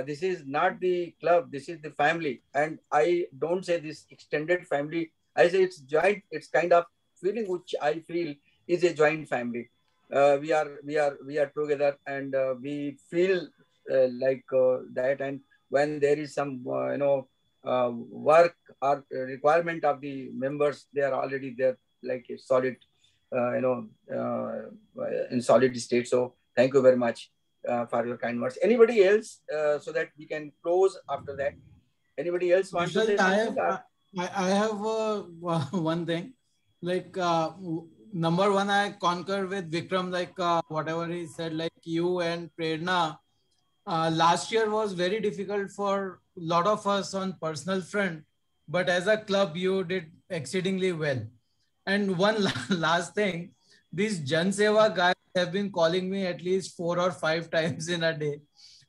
this is not the club, this is the family. And I don't say this extended family, I say it's joint. It's kind of feeling which I feel is a joint family. We are together, and we feel like that. And when there is some work or requirement of the members, they are already there, like a solid in solid state. So thank you very much for your kind words. Anybody else, so that we can close after that? Anybody else want to say something? I have one thing, like number one, I concur with Vikram, like whatever he said, like you and Prerna, last year was very difficult for a lot of us on personal front, but as a club, you did exceedingly well. And one last thing, these Jan Seva guys have been calling me at least 4 or 5 times in a day.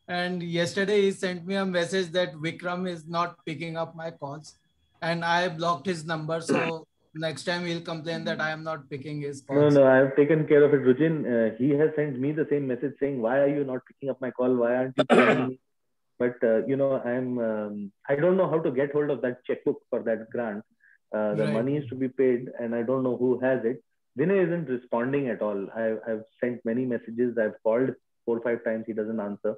And yesterday he sent me a message that Vikram is not picking up my calls, and I blocked his number. So next time he'll complain that I am not picking his calls. No, I have taken care of it, Rujin. He has sent me the same message saying, why are you not picking up my call? Why aren't you calling me? But, I don't know how to get hold of that checkbook for that grant. The money is to be paid, and I don't know who has it. Vinay isn't responding at all. I've sent many messages. I've called 4 or 5 times. He doesn't answer.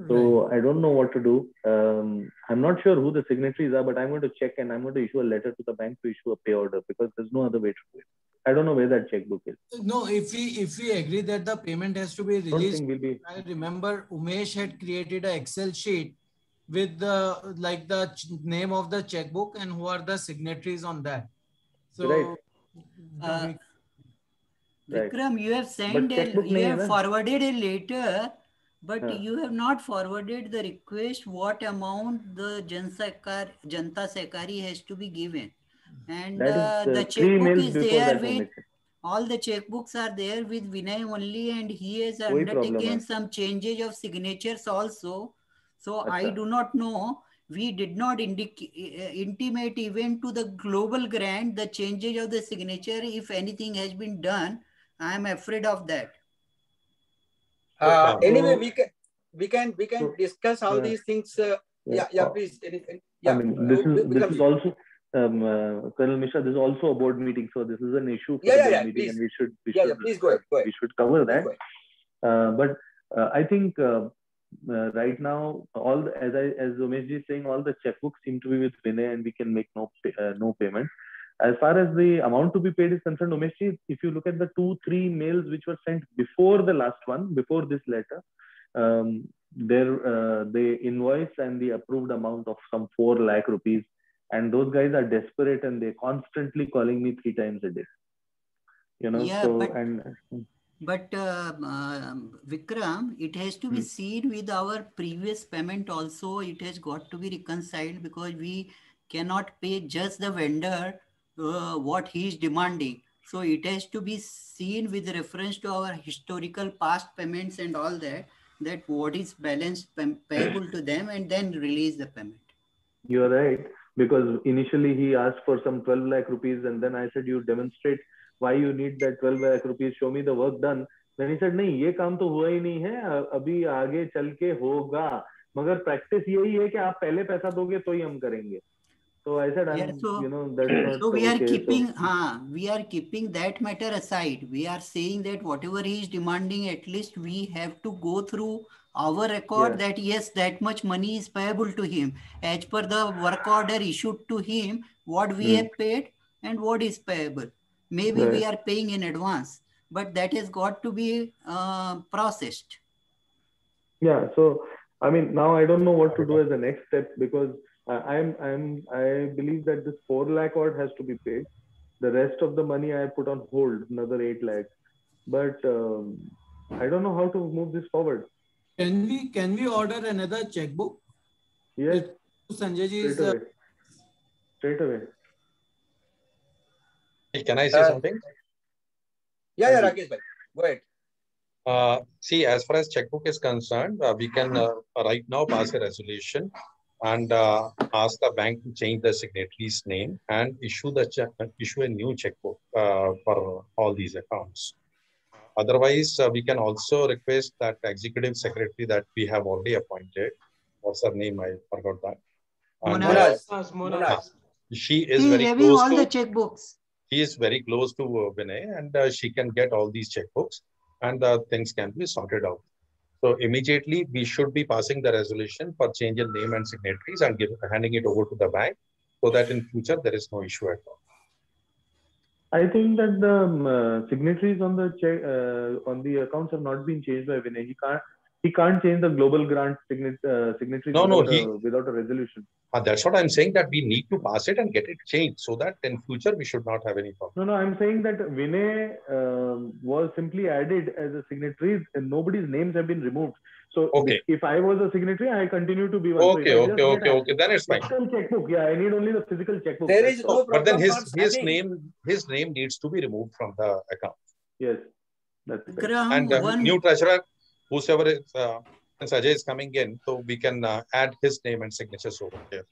So I don't know what to do. I'm not sure who the signatories are, but I'm going to check, and I'm going to issue a letter to the bank to issue a pay order, because there's no other way to do it. I don't know where that checkbook is. No, if we agree that the payment has to be released, I remember Umesh had created an Excel sheet with the name of the checkbook and who are the signatories on that. So, Vikram, you have sent you have forwarded a letter, but you have not forwarded the request what amount the Janta Sehkari has to be given. And the checkbook is there with all the checkbooks are there with Vinay only, and he has undertaken some changes of signatures also. So I do not know. We did not intimate even to the global grant the changes of the signature. If anything has been done, I am afraid of that. Anyway, we can discuss all these things. Please. I mean, this is also Colonel Mishra. This is also a board meeting, so this is an issue for the board meeting, please. And we should please go ahead. We should cover that. But I think right now, as Umesh ji is saying, all the checkbooks seem to be with Vinay, and we can make no payment. As far as the amount to be paid is concerned, Umesh ji, if you look at the 2-3 mails which were sent before the last one, before this letter, the invoice and the approved amount of some 4 lakh rupees, and those guys are desperate and they're constantly calling me 3 times a day. But Vikram, it has to be seen with our previous payment also. It has got to be reconciled, because we cannot pay just the vendor what he is demanding. So it has to be seen with reference to our historical past payments and all that. that what is balance payable to them and then release the payment. You're right, because initially he asked for some 12 lakh rupees, and then I said, you demonstrate why you need that 12 lakh rupees, show me the work done. Then he said, नहीं ये काम तो हुआ ही नहीं है, अभी आगे चल के होगा, मगर practice यही है कि आप पहले पैसा दोगे तो ही हम करेंगे. So I said, Yeah, so, that's not so we are okay, keeping, we are keeping that matter aside. We are saying that whatever he is demanding, at least we have to go through our record that yes, that much money is payable to him as per the work order issued to him, what we have paid and what is payable. Maybe we are paying in advance, but that has got to be processed. Yeah, so I mean, now I don't know what to do as the next step, because I believe that this 4 lakh odd has to be paid. The rest of the money I put on hold, another 8 lakhs. But I don't know how to move this forward. Can we order another checkbook? Yes. Sanjay ji is straight away. Can I say something? Yeah, Rakesh bhai. Go ahead. See, as far as checkbook is concerned, we can right now pass a resolution and ask the bank to change the signatory's name and issue a new checkbook for all these accounts. Otherwise, we can also request that executive secretary that we have already appointed. What's her name? I forgot that. Monaz. She is very close all to the checkbooks. He is very close to Vinay, and she can get all these checkbooks, and things can be sorted out. So immediately we should be passing the resolution for change in name and signatories and handing it over to the bank, so that in future there is no issue at all. I think that the signatories on the accounts have not been changed by Vinay. He can't change the global grant signatories without a resolution. That's what I'm saying, that we need to pass it and get it changed, so that in future we should not have any problem. No, I'm saying that Vinay was simply added as a signatory and nobody's names have been removed. So if I was a signatory, I continue to be one. Okay. Then it's fine. Checkbook. Yeah, I need only the physical checkbook. There is no problem. But then his name needs to be removed from the account. Yes, that's right. And new treasurer, whosoever is, Ajay is coming in, so we can add his name and signatures over here.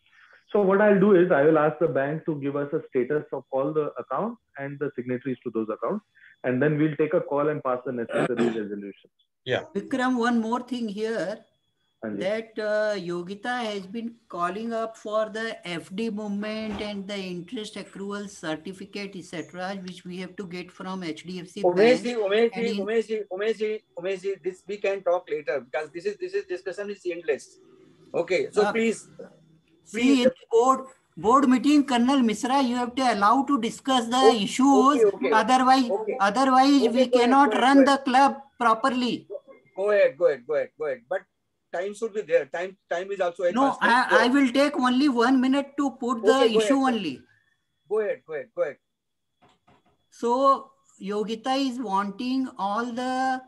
So what I'll do is I will ask the bank to give us a status of all the accounts and the signatories to those accounts, and then we'll take a call and pass the necessary resolutions. Yeah. Vikram, one more thing here, that Yogita has been calling up for the FD movement and the interest accrual certificate, etc., which we have to get from HDFC Umesh, this we can talk later, because this discussion is endless. Okay, so please. See, in the board meeting, Colonel Misra, you have to allow to discuss the issues. Otherwise, we cannot run the club properly. Go ahead. But time should be there. Time is also. No, I will take only 1 minute to put the issue only. Go ahead. So Yogita is wanting all the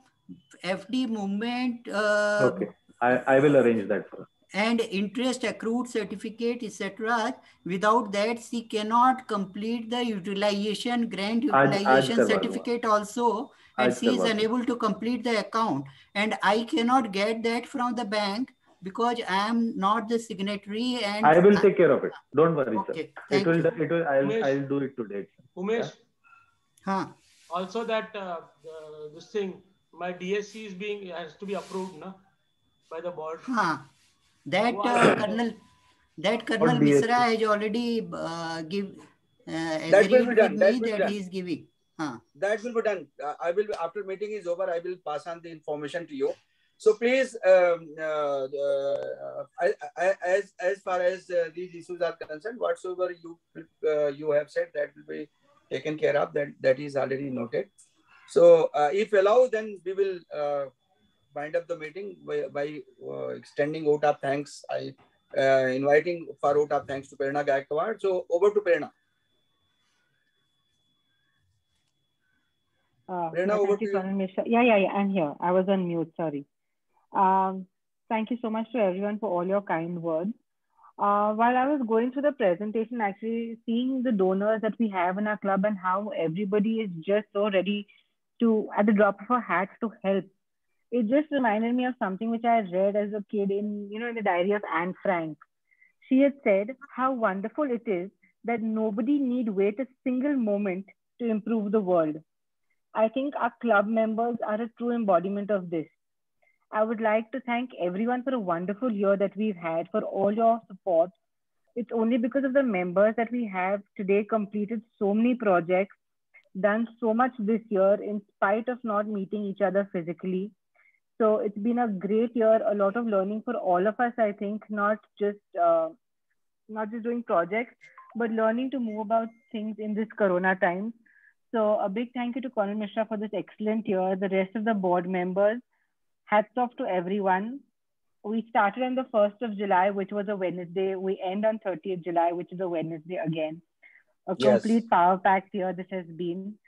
FD movement. Okay, I will arrange that for her. And interest accrued certificate, etc. Without that, she cannot complete the utilization, grant utilization certificate also, and she is unable to complete the account. And I cannot get that from the bank because I am not the signatory. And I will take care of it. Don't worry, okay, sir. I'll do it today. Umesh. Yeah? Also that this thing, my DSC has to be approved by the board. That Colonel Misra has already agreed with me that he is giving. That will be done. I will, after meeting is over, I will pass on the information to you. So please, as far as these issues are concerned, whatsoever you have said, that will be taken care of. That is already noted. So if allowed, then we will wind up the meeting by extending vote of thanks. Inviting for vote of thanks to Prerna Gaikwad. So over to Prerna. Prerna, over to you. Yeah, I'm here. I was on mute, sorry. Thank you so much to everyone for all your kind words. While I was going through the presentation, actually seeing the donors that we have in our club and how everybody is just so ready to, at the drop of a hat, to help. It just reminded me of something which I read as a kid in the diary of Anne Frank. She had said how wonderful it is that nobody need wait a single moment to improve the world. I think our club members are a true embodiment of this. I would like to thank everyone for a wonderful year that we've had, for all your support. It's only because of the members that we have today completed so many projects, done so much this year in spite of not meeting each other physically. So it's been a great year, a lot of learning for all of us, I think, not just doing projects, but learning to move about things in this Corona time. So a big thank you to Colin Mishra for this excellent year, the rest of the board members. Hats off to everyone. We started on the 1st of July, which was a Wednesday. We end on 30th July, which is a Wednesday again. A complete power-packed year this has been.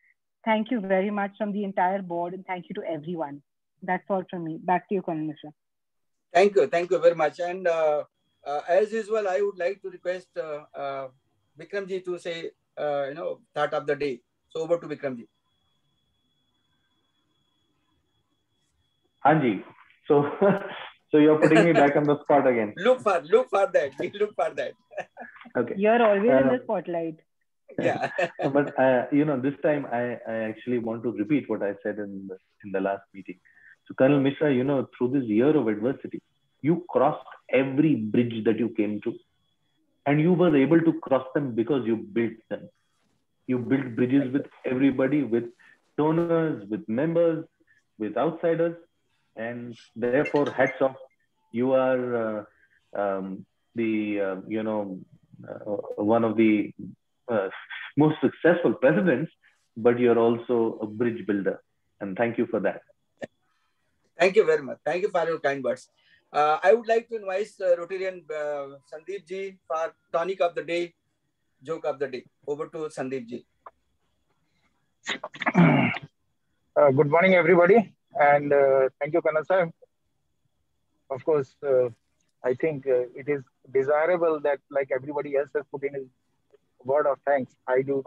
Thank you very much from the entire board, and thank you to everyone. That's all from me. Back to you, Colin Mishra. Thank you very much. And as usual, I would like to request Vikramji to say, thought of the day. So over to Vikramji. Anji, so you're putting me back on the spot again. Look for that. We look for that. Okay. You're always in the spotlight. Yeah. But this time I actually want to repeat what I said in the last meeting. So Colonel Mishra, through this year of adversity, you crossed every bridge that you came to, and you were able to cross them because you built them. You built bridges with everybody, with donors, with members, with outsiders, and therefore hats off. You are one of the most successful presidents, but you're also a bridge builder, and thank you for that. Thank you very much. Thank you for your kind words. I would like to invite Rotarian Sandeep ji for tonic of the day, joke of the day. Over to Sandeep ji. Good morning, everybody, and thank you, Kanan sir. Of course, I think it is desirable that, like everybody else has put in his word of thanks, I do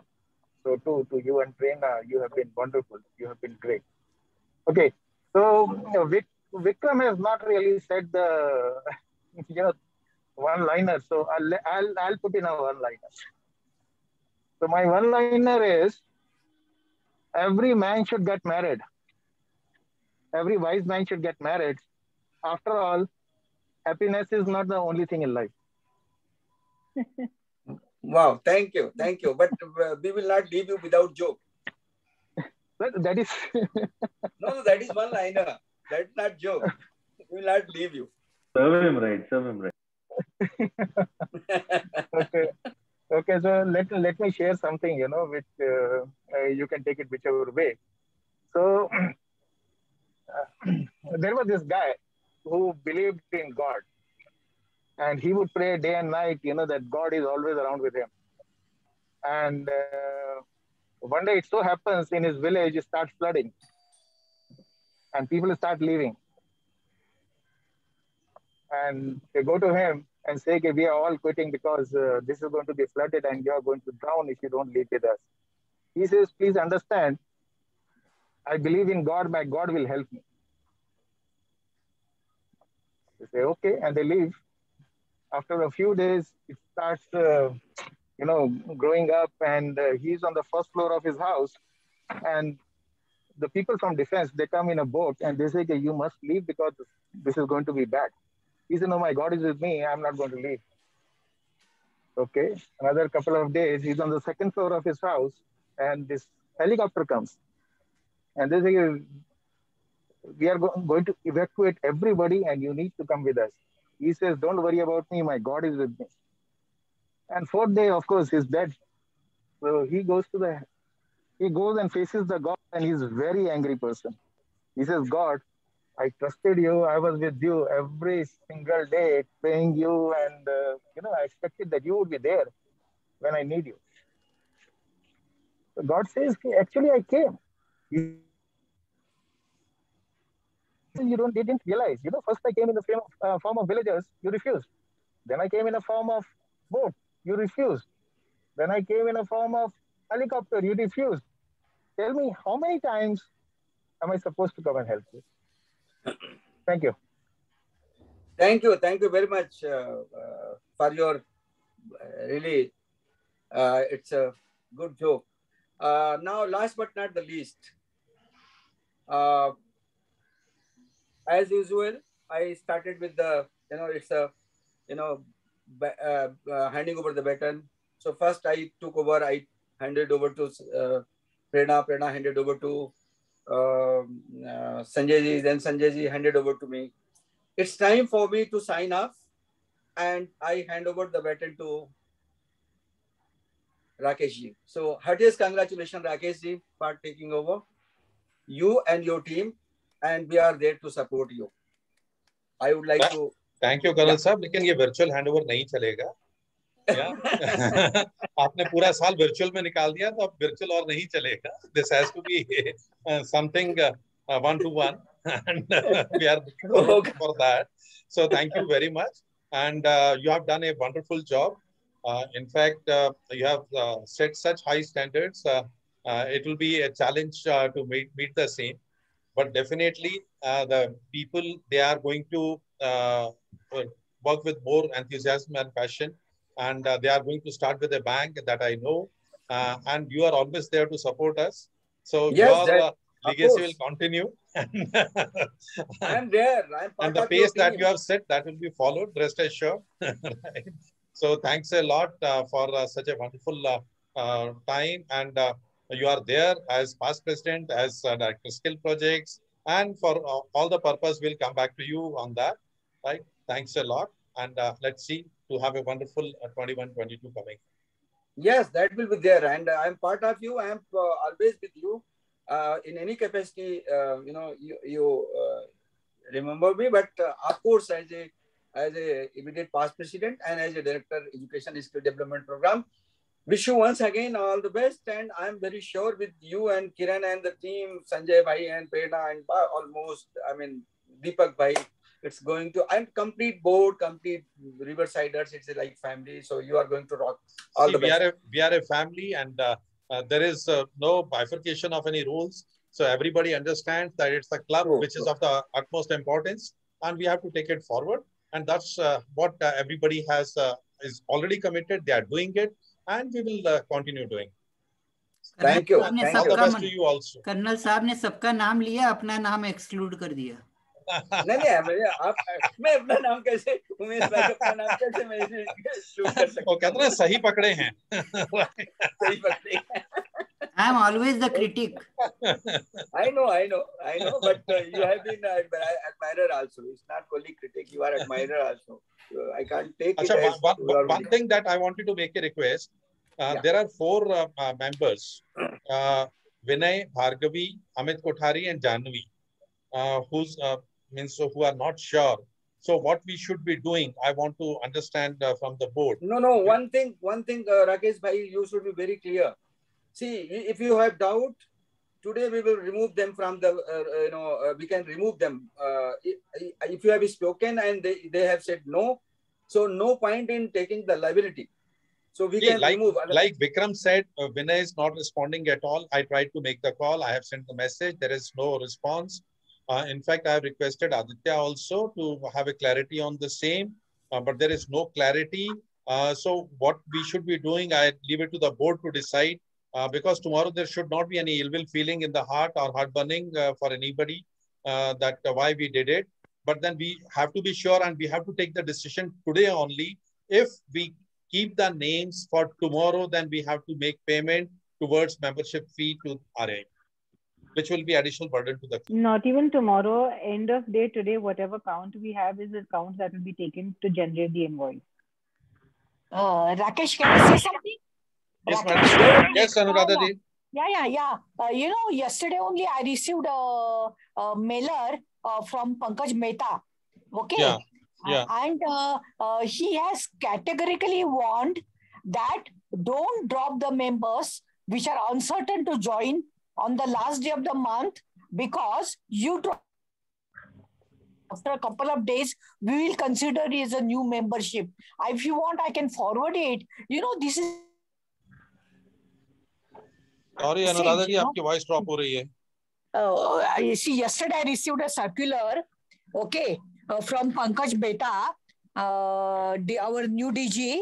so too to you and Prerna. You have been wonderful. You have been great. Okay, so Vikram has not really said the one-liner, so I'll put in a one-liner. So my one-liner is: every man should get married. Every wise man should get married. After all, happiness is not the only thing in life. Wow, thank you. But we will not leave you without joke. That is no, that is one-liner. That's not joke. We will not leave you. Serve him right. Okay. So let me share something, which you can take it whichever way. So there was this guy who believed in God, and he would pray day and night, that God is always around with him. And one day it so happens in his village it starts flooding, and people start leaving. And they go to him and say, okay, we are all quitting because this is going to be flooded and you are going to drown if you don't live with us. He says, please understand, I believe in God, my God will help me. They say, okay, and they leave. After a few days, it starts, growing up, and he's on the first floor of his house. And the people from defense, they come in a boat and they say, okay, you must leave because this is going to be bad. He said, no, my God is with me. I'm not going to leave. Okay. Another couple of days, he's on the second floor of his house, and this helicopter comes. And they say, we are going to evacuate everybody and you need to come with us. He says, don't worry about me. My God is with me. And fourth day, of course, he's dead. So he goes and faces the God, and he's a very angry person. He says, God, I trusted you. I was with you every single day, praying you, and I expected that you would be there when I need you. So God says, actually, I came. You didn't realize. First I came in the form of villagers. You refused. Then I came in a form of boat. You refused. Then I came in a form of helicopter. You refused. Tell me, how many times am I supposed to come and help you? Thank you. Thank you very much for your really. It's a good joke. Now, last but not the least, as usual, I started with the, it's a, handing over the baton. So first I took over, I handed over to Prerna. Prerna handed over to Sanjay ji, then Sanjay ji handed over to me. It's time for me to sign off, and I hand over the baton to Rakesh ji. So heartiest congratulations, Rakesh ji, for taking over. You and your team, and we are there to support you. I would like to. Thank you, Colonel साहब. लेकिन ये virtual handover नहीं चलेगा. आपने पूरा साल virtual में निकाल दिया, तो अब virtual और नहीं चलेगा. This has to be something one-to-one, and we are looking for that. So thank you very much, and you have done a wonderful job. In fact, you have set such high standards. It will be a challenge to meet the same, but definitely the people, they are going to work with more enthusiasm and passion, and they are going to start with a bang, that I know, and you are always there to support us. So yes, your legacy will continue. I am there. And the pace that you have set, that will be followed, rest assured. Right? So thanks a lot for such a wonderful time, and you are there as past president, as director skill projects, and for all the purpose, we'll come back to you on that. Right? Thanks a lot, and let's see to have a wonderful 21-22 coming. Yes, that will be there, and I'm part of you. I am always with you in any capacity. You remember me, but of course, as a immediate past president and as a director education skill development program, wish you once again all the best, and I'm very sure with you and Kiran and the team, Sanjay bhai and Prerna and almost, Deepak bhai, it's going to, I'm complete board, complete Riversiders, it's like family, so you are going to rock all the best. We are a family, and there is no bifurcation of any rules, so everybody understands that it's a club which is of the utmost importance, and we have to take it forward, and that's what everybody has is already committed. They are doing it, and we will continue doing. Thank you. All the best to you also. Colonel साहब ने सबका नाम लिया, अपना नाम exclude कर दिया. नहीं, आप मैं अपना नाम कैसे, उमेश भाई अपना नाम कैसे मैं एक्सक्लूड कर सकता हूं? वो कहते हैं सही पकड़े हैं. सही पकड़े हैं. I am always the critic. I know, but you have been admirer also. It's not only critic, you are admirer also. I can't take it as one thing that I wanted to make a request. There are 4 members, Vinay, Bhargavi, Amit Kothari, and Janvi, who are not sure. So what we should be doing, I want to understand from the board. No. One thing, Rakesh bhai, you should be very clear. See, if you have doubt, today we will remove them from the, we can remove them. If you have spoken and they have said no, so no point in taking the liability. So we can remove. Like Vikram said, Vinay is not responding at all. I tried to make the call. I have sent the message. There is no response. In fact, I have requested Aditya also to have a clarity on the same, but there is no clarity. So what we should be doing, I leave it to the board to decide. Because tomorrow there should not be any ill will feeling in the heart or heart burning for anybody that why we did it. But then we have to be sure, and we have to take the decision today only. If we keep the names for tomorrow, then we have to make payment towards membership fee to RA, which will be additional burden to the club. Not even tomorrow, end of day today, whatever count we have is the count that will be taken to generate the invoice. Rakesh, can I say something? Yes, madam. Yes, Anuradha ji. Yeah. Yesterday only I received a mailer from Pankaj Mehta. Okay. Yeah. And he has categorically warned that don't drop the members which are uncertain to join on the last day of the month, because you drop. After a couple of days, we will consider it as a new membership. If you want, I can forward it. This is. Sorry, Anuradha ji, आपकी voice drop हो रही है. See, yesterday I received a circular okay, from Pankaj Beta, our new DG,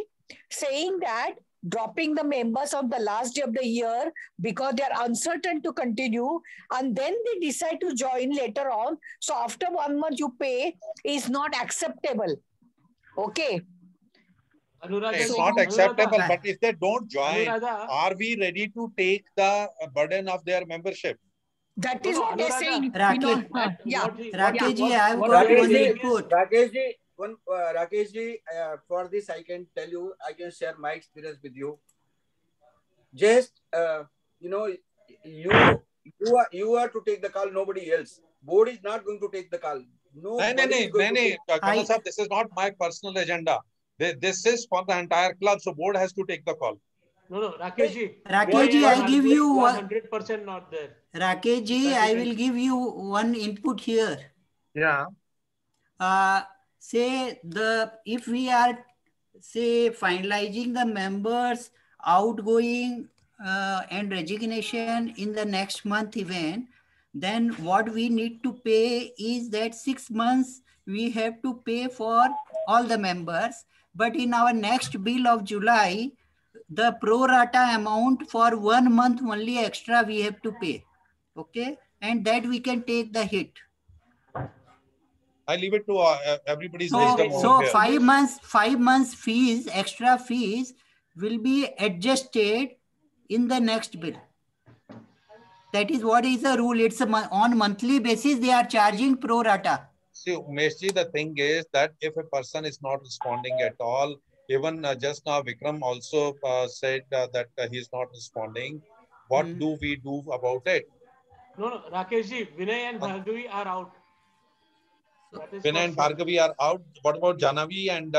saying that dropping the members of the last day of the year because they are uncertain to continue and then they decide to join later on. So after 1 month you pay is not acceptable. Okay. Anuradha, It's so, not acceptable, Anuradha, but if they don't join, Anuradha, are we ready to take the burden of their membership? That is what they're saying. Rakesh, Rakesh ji, I have what got he is one saying input. Rakesh ji, for this I can tell you, I can share my experience with you. Just you are to take the call, nobody else. Board is not going to take the call. No, Kamal Sahab, this is not my personal agenda. This is for the entire club, so board has to take the call. No, Rakesh ji, I give you 100% not there. Rakesh ji, I will give you one input here. Yeah. If we are finalizing the members outgoing and resignation in the next month event, then what we need to pay is that 6 months we have to pay for all the members. But in our next bill of July, the pro rata amount for 1 month only extra we have to pay. Okay. And that we can take the hit. I leave it to everybody's wisdom. So 5 months fees, extra fees will be adjusted in the next bill. That is what is the rule. It's on monthly basis they are charging pro rata. See, Umeshji, the thing is that if a person is not responding at all, even just now Vikram also said that he is not responding. What do we do about it? No, Rakesh ji, Vinay and Bhargavi are out. Vinay and Bhargavi are out. What about Janavi and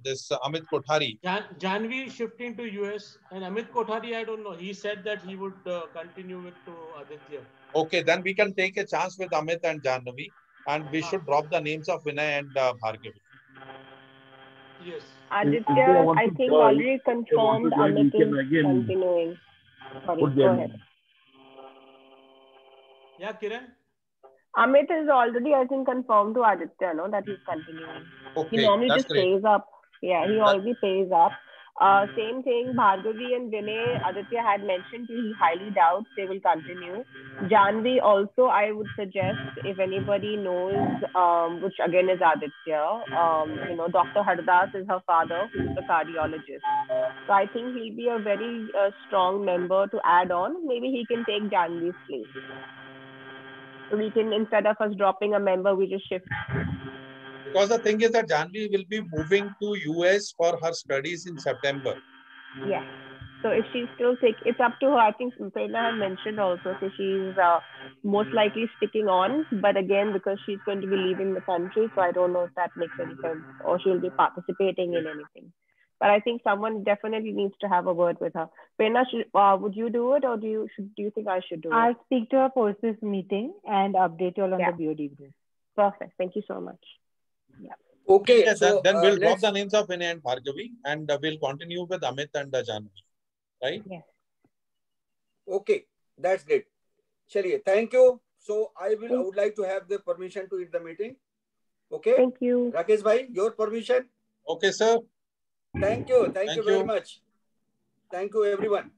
this Amit Kothari? Janvi shifting to US and Amit Kothari, I don't know. He said that he would continue with to Aditya. Okay, then we can take a chance with Amit and Janavi, and we should drop the names of Vinay and Bhargavi. Yes. Aditya, I think already confirmed Amit is continuing. Sorry, go ahead. Yeah, Kiran? Amit is already, I think, confirmed to Aditya, no, that he's continuing. Okay, he normally just great. pays up. Yeah, he already pays up. Same thing, Bhargavi and Vinay, Aditya had mentioned he highly doubts they will continue. Janvi also, I would suggest, if anybody knows, which again is Aditya, Dr. Hardas is her father, who's a cardiologist. So I think he'll be a very strong member to add on. Maybe he can take Janvi's place. So we can, instead of us dropping a member, we just shift. Because the thing is that Janvi will be moving to US for her studies in September. Yeah. So if she's still sick, it's up to her. I think Prerna had mentioned also, so she's most likely sticking on. But again, because she's going to be leaving the country, so I don't know if that makes any sense or she'll be participating in anything. But I think someone definitely needs to have a word with her. Prerna, would you do it, or do you think I should do it? I'll speak to our forces meeting and update you all on the BOD group. Perfect. Thank you so much. Yeah. Okay. Yeah, so then we'll drop the names of Vinay and Bhargavi, and we'll continue with Amit and Janvi. Right? Yes. Okay, that's great. Chaliye, thank you. So I would like to have the permission to end the meeting. Okay. Thank you. Rakesh bhai, your permission. Okay, sir. Thank you. Thank you very much. Thank you, everyone.